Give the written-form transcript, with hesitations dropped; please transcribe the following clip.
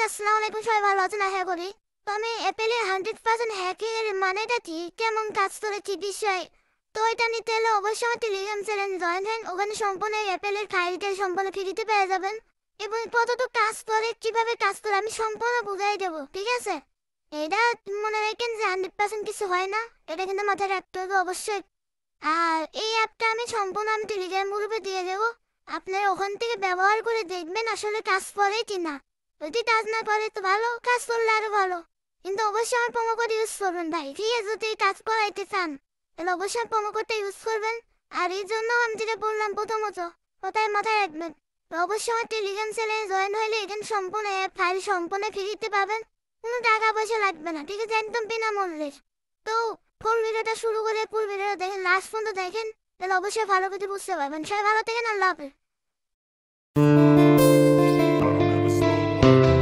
আসসালামু আলাইকুম, সবাই ভালো আছেন আশা করি। তো আমি অ্যাপেলের 100% হ্যাকিং এর মানেটা কি, কেমন কাজ করে, কি বিষয়, তো এটা নিতে হলে অবশ্যই আমার টেলিগ্রাম চ্যানেল জয়েন হন। ওখানে সম্পূর্ণ অ্যাপেলের ফাইলটা সম্পূর্ণ ফ্রিতে পেয়ে যাবেন এবং কতটুকু কাজ করে, কিভাবে কাজ করে আমি সম্পূর্ণ বুঝাই দেবো, ঠিক আছে? এটা মনে রাখেন যে 100% কিছু হয় না, এটা কিন্তু মাথায় রাখতে হবে অবশ্যই। আর এই অ্যাপটা আমি টেলিগ্রাম গ্রুপে দিয়ে দেবো। আপনারা ওখান থেকে ব্যবহার করে দেখবেন আসলে কাজ করে কিনা। যদি কাজ না করে তো ভালো, কাজ করলে আরো ভালো। কিন্তু অবশ্যই আমার প্রোমো কোড ইউজ করবেন ভাই, ঠিক আছে? যদি কাজ করাইতে চান তাহলে অবশ্যই প্রোমো কোডটা ইউজ করবেন। আর এই জন্য আমি যেটা বললাম প্রথমত, ওটাই মাথায় রাখবেন। তো অবশ্যই আমার টেলিগ্রাম চ্যানেলে জয়েন হলে এখানে সম্পূর্ণ অ্যাপ ফাইল সম্পূর্ণ ফ্রিতে পাবেন। কোনো টাকা পয়সা লাগবে না, ঠিক আছে? একদম বিনামূল্যে। তো ফুল ভিডিওটা শুরু করে ফুল ভিডিও দেখেন, লাস্ট পর্যন্ত দেখেন, তাহলে অবশ্যই ভালো কিছু বুঝতে পারবেন। সবাই ভালো থাকেন, আল্লাহ হাফেজ। I'll never slow up.